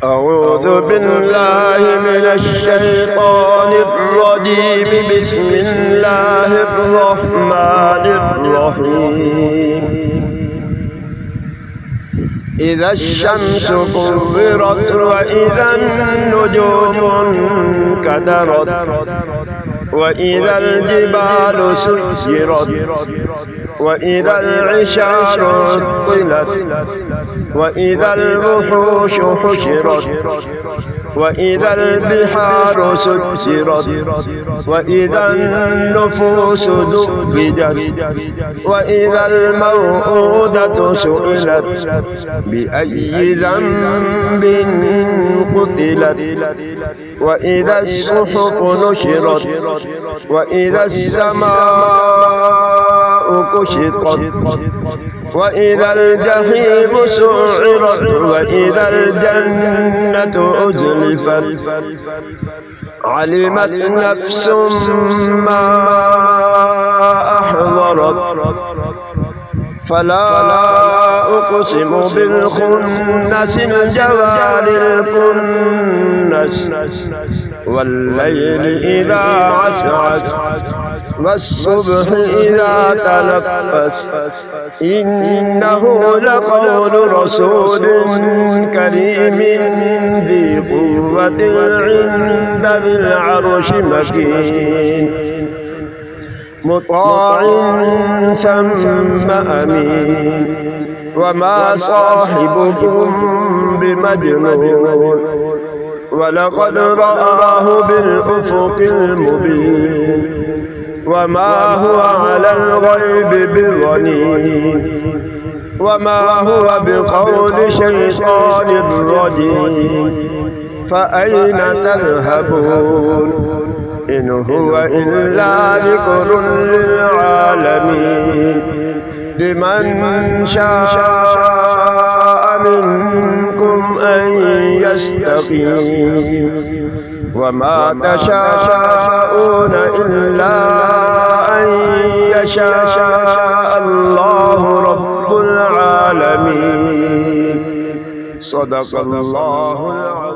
أعوذ بالله من الشيطان الرجيم. بسم الله الرحمن الرحيم. إذا الشمس كورت وإذا النجوم انكدرت وإذا الجبال سيرت وإذا العشار عطلت وإذا الوحوش حشرت وإذا البحار سجرت وإذا النفوس زوجت وإذا الموءودة سئلت بأي ذنب قتلت وإذا الصحف نشرت وإذا السماء كشطت وإذا الجحيم سعرت وإذا الجنة أزلفت علمت نفس ما أحضرت فلا أقسم بالخنس الجوار الكنس والليل إذا عسعس والصبح إذا تنفس إنه لقول رسول كريم ذي قوة عند ذي العرش مكين مطاع ثم أمين وما صاحبكم بمجنون ولقد رآه بالأفق المبين وما هو على الغيب بضنين وما هو بقول شيطان رجيم فأين تذهبون إن هو إلا ذكر للعالمين لمن شاء منكم أن يستقيم وما تشاءون إلا أن يشاء الله رب العالمين. صدق الله العظيم.